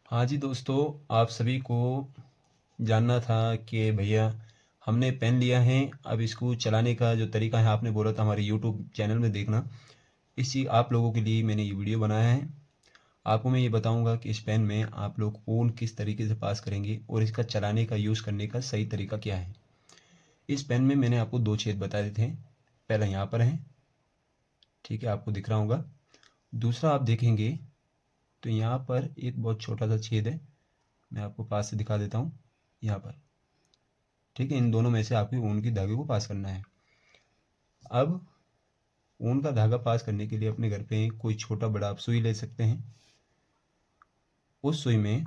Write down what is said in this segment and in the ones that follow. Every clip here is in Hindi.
हाँ जी दोस्तों, आप सभी को जानना था कि भैया हमने पेन लिया है। अब इसको चलाने का जो तरीका है, आपने बोला था हमारे यूट्यूब चैनल में देखना। इसी आप लोगों के लिए मैंने ये वीडियो बनाया है। आपको मैं ये बताऊंगा कि इस पेन में आप लोग ऊन किस तरीके से पास करेंगे और इसका चलाने का यूज़ करने का सही तरीका क्या है। इस पेन में मैंने आपको दो छेद बताए थे। पहला यहाँ पर है, ठीक है, आपको दिख रहा होगा। दूसरा आप देखेंगे तो यहाँ पर एक बहुत छोटा सा छेद है। मैं आपको पास से दिखा देता हूँ। यहाँ पर, ठीक है, इन दोनों में से आपको ऊन की धागे को पास करना है। अब ऊन का धागा पास करने के लिए अपने घर पे कोई छोटा बड़ा आप सुई ले सकते हैं। उस सुई में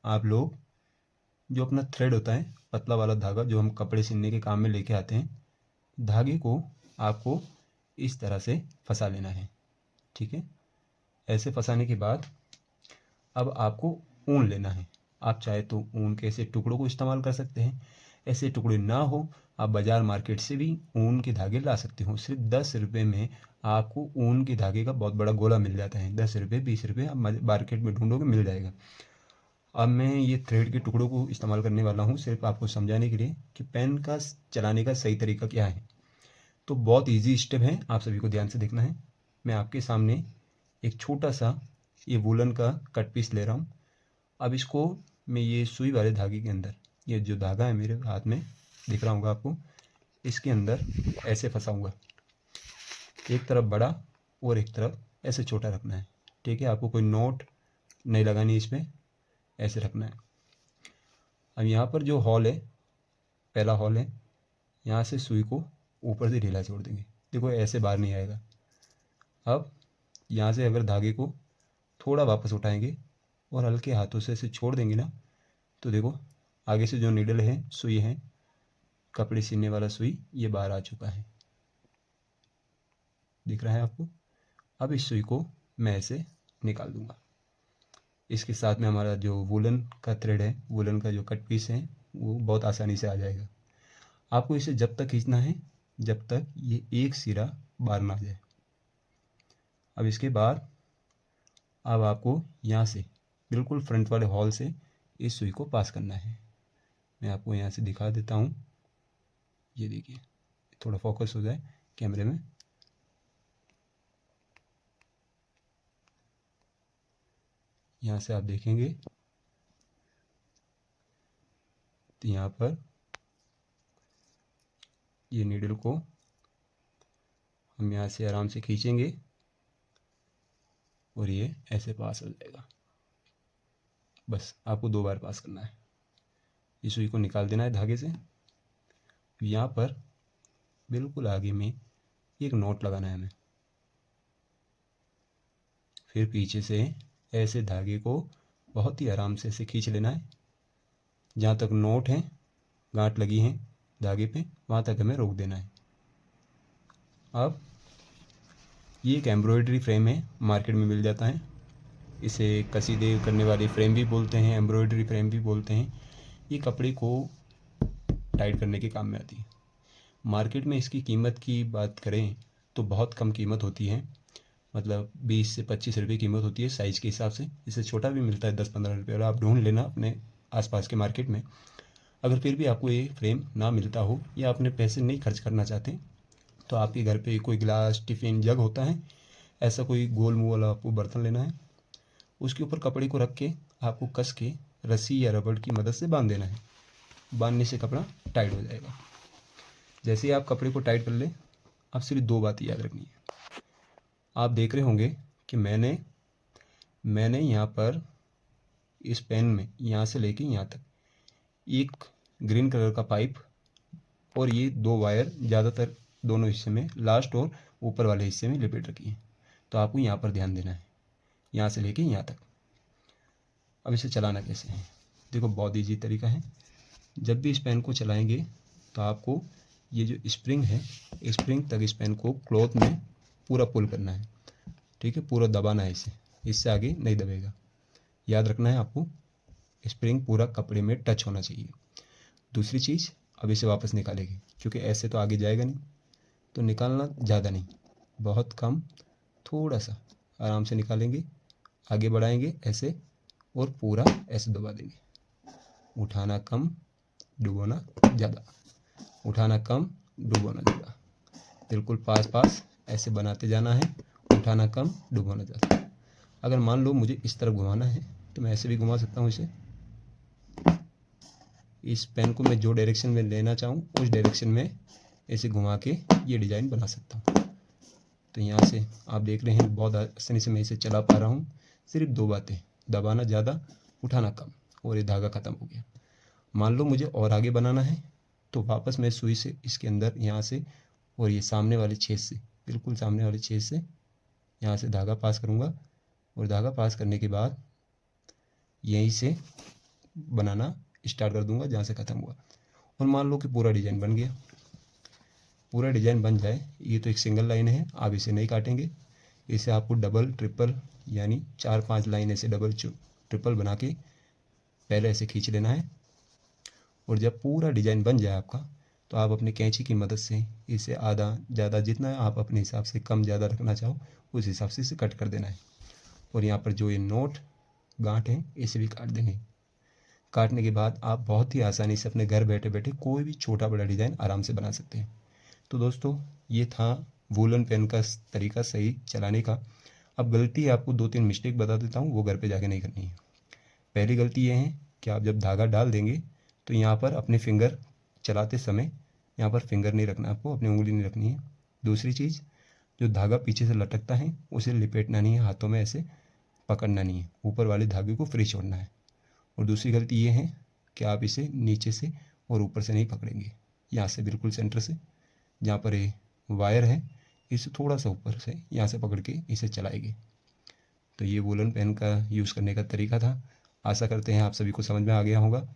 आप लोग जो अपना थ्रेड होता है, पतला वाला धागा जो हम कपड़े सिलने के काम में लेके आते हैं, धागे को आपको इस तरह से फंसा लेना है। ठीक है, ऐसे फंसाने के बाद अब आपको ऊन लेना है। आप चाहे तो ऊन के ऐसे टुकड़ों को इस्तेमाल कर सकते हैं। ऐसे टुकड़े ना हो, आप बाज़ार मार्केट से भी ऊन के धागे ला सकते हो। सिर्फ 10 रुपये में आपको ऊन के धागे का बहुत बड़ा गोला मिल जाता है। 10 रुपये 20 रुपये आप मार्केट में ढूंढोगे, मिल जाएगा। अब मैं ये थ्रेड के टुकड़ों को इस्तेमाल करने वाला हूँ सिर्फ आपको समझाने के लिए कि पेन का चलाने का सही तरीका क्या है। तो बहुत ईजी स्टेप है, आप सभी को ध्यान से देखना है। मैं आपके सामने एक छोटा सा ये वूलन का कट पीस ले रहा हूँ। अब इसको मैं ये सुई वाले धागे के अंदर, ये जो धागा है मेरे हाथ में दिख रहा होगा आपको, इसके अंदर ऐसे फंसाऊंगा। एक तरफ बड़ा और एक तरफ ऐसे छोटा रखना है। ठीक है, आपको कोई नोट नहीं लगानी इसमें, ऐसे रखना है। अब यहाँ पर जो हॉल है, पहला हॉल है, यहाँ से सुई को ऊपर से ढीला छोड़ देंगे। देखो ऐसे बाहर नहीं आएगा। अब यहाँ से अगर धागे को थोड़ा वापस उठाएंगे और हल्के हाथों से ऐसे छोड़ देंगे ना, तो देखो आगे से जो नीडल है, सुई है, कपड़े सीने वाला सुई, ये बाहर आ चुका है। दिख रहा है आपको। अब इस सुई को मैं ऐसे निकाल दूंगा। इसके साथ में हमारा जो वुलन का थ्रेड है, वुलन का जो कट पीस है, वो बहुत आसानी से आ जाएगा। आपको इसे जब तक खींचना है जब तक ये एक सिरा बाहर ना आ जाए। अब इसके बाद अब आपको यहाँ से बिल्कुल फ्रंट वाले हॉल से इस सुई को पास करना है। मैं आपको यहाँ से दिखा देता हूँ। ये देखिए, थोड़ा फोकस हो जाए कैमरे में। यहाँ से आप देखेंगे तो यहाँ पर ये नीडल को हम यहाँ से आराम से खींचेंगे और ये ऐसे पास हो जाएगा। बस आपको 2 बार पास करना है। इस सुई को निकाल देना है धागे से। यहाँ पर बिल्कुल आगे में एक नोट लगाना है हमें। फिर पीछे से ऐसे धागे को बहुत ही आराम से ऐसे खींच लेना है। जहाँ तक नोट है, गांठ लगी है धागे पे, वहाँ तक हमें रोक देना है। अब ये एक एम्ब्रॉयडरी फ्रेम है, मार्केट में मिल जाता है। इसे कसीदे करने वाली फ्रेम भी बोलते हैं, एम्ब्रॉयडरी फ्रेम भी बोलते हैं। ये कपड़े को टाइट करने के काम में आती है। मार्केट में इसकी कीमत की बात करें तो बहुत कम कीमत होती है, मतलब 20 से 25 रुपये कीमत होती है साइज़ के हिसाब से। इससे छोटा भी मिलता है 10-15 रुपये, और आप ढूंढ लेना अपने आसपास के मार्केट में। अगर फिर भी आपको ये फ्रेम ना मिलता हो या अपने पैसे नहीं खर्च करना चाहते, तो आपके घर पे कोई गिलास, टिफ़िन, जग होता है, ऐसा कोई गोल मुँह वाला आपको बर्तन लेना है। उसके ऊपर कपड़े को रख के आपको कस के रस्सी या रबड़ की मदद से बांध देना है। बांधने से कपड़ा टाइट हो जाएगा। जैसे ही आप कपड़े को टाइट कर ले, अब सिर्फ 2 बातें याद रखनी है। आप देख रहे होंगे कि मैंने यहाँ पर इस पेन में यहाँ से लेके यहाँ तक एक ग्रीन कलर का पाइप और ये 2 वायर ज़्यादातर दोनों हिस्से में, लास्ट और ऊपर वाले हिस्से में लिपेट रखी है। तो आपको यहाँ पर ध्यान देना है, यहाँ से लेके यहाँ तक। अब इसे चलाना कैसे है, देखो बहुत ईजी तरीका है। जब भी इस पेन को चलाएंगे तो आपको ये जो स्प्रिंग है, स्प्रिंग तक इस पेन को क्लॉथ में पूरा पुल करना है। ठीक है, पूरा दबाना है इसे, इससे आगे नहीं दबेगा। याद रखना है आपको, स्प्रिंग पूरा कपड़े में टच होना चाहिए। दूसरी चीज़, अब इसे वापस निकालेंगे क्योंकि ऐसे तो आगे जाएगा नहीं, तो निकालना ज़्यादा नहीं, बहुत कम, थोड़ा सा आराम से निकालेंगे। आगे बढ़ाएंगे ऐसे और पूरा ऐसे दबा देंगे। उठाना कम, डुबोना ज़्यादा, उठाना कम, डुबोना ज़्यादा, बिल्कुल पास पास ऐसे बनाते जाना है। उठाना कम, डुबोना ज़्यादा। अगर मान लो मुझे इस तरफ घुमाना है तो मैं ऐसे भी घुमा सकता हूँ इसे। इस पेन को मैं जो डायरेक्शन में लेना चाहूँ उस डायरेक्शन में ऐसे घुमा के ये डिज़ाइन बना सकता हूँ। तो यहाँ से आप देख रहे हैं बहुत आसानी से मैं इसे चला पा रहा हूँ। सिर्फ 2 बातें, दबाना ज़्यादा, उठाना कम, और ये धागा ख़त्म हो गया। मान लो मुझे और आगे बनाना है तो वापस मैं सुई से इसके अंदर यहाँ से और ये सामने वाले छेद से, बिल्कुल सामने वाले छेद से यहाँ से धागा पास करूँगा, और धागा पास करने के बाद यहीं से बनाना स्टार्ट कर दूँगा जहाँ से ख़त्म हुआ। और मान लो कि पूरा डिज़ाइन बन गया। पूरा डिज़ाइन बन जाए, ये तो एक सिंगल लाइन है, आप इसे नहीं काटेंगे। इसे आपको डबल, ट्रिपल यानी 4-5 लाइन ऐसे डबल ट्रिपल बना के पहले ऐसे खींच लेना है। और जब पूरा डिज़ाइन बन जाए आपका तो आप अपने कैंची की मदद से इसे आधा ज़्यादा, जितना आप अपने हिसाब से कम ज़्यादा रखना चाहो उस हिसाब से इसे कट कर देना है। और यहाँ पर जो ये नोट गांठ हैं इसे भी काट देंगे। काटने के बाद आप बहुत ही आसानी से अपने घर बैठे बैठे कोई भी छोटा बड़ा डिज़ाइन आराम से बना सकते हैं। तो दोस्तों, ये था वूलन पेन का तरीका सही चलाने का। अब गलती आपको 2-3 मिस्टेक बता देता हूँ, वो घर पे जाके नहीं करनी है। पहली गलती ये है कि आप जब धागा डाल देंगे तो यहाँ पर अपने फिंगर चलाते समय यहाँ पर फिंगर नहीं रखना, आपको अपनी उंगली नहीं रखनी है। दूसरी चीज़, जो धागा पीछे से लटकता है उसे लिपेटना नहीं है, हाथों में ऐसे पकड़ना नहीं है, ऊपर वाले धागे को फ्री छोड़ना है। और दूसरी गलती ये है कि आप इसे नीचे से और ऊपर से नहीं पकड़ेंगे, यहाँ से बिल्कुल सेंटर से, जहाँ पर ये वायर है इसे थोड़ा सा ऊपर से यहाँ से पकड़ के इसे चलाएंगे। तो ये वूलन पेन का यूज़ करने का तरीका था। आशा करते हैं आप सभी को समझ में आ गया होगा।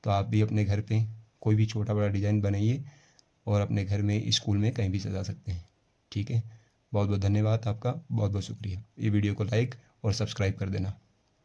तो आप भी अपने घर पे कोई भी छोटा बड़ा डिज़ाइन बनाइए और अपने घर में, स्कूल में कहीं भी सजा सकते हैं। ठीक है, बहुत बहुत धन्यवाद आपका, बहुत बहुत शुक्रिया। ये वीडियो को लाइक और सब्सक्राइब कर देना।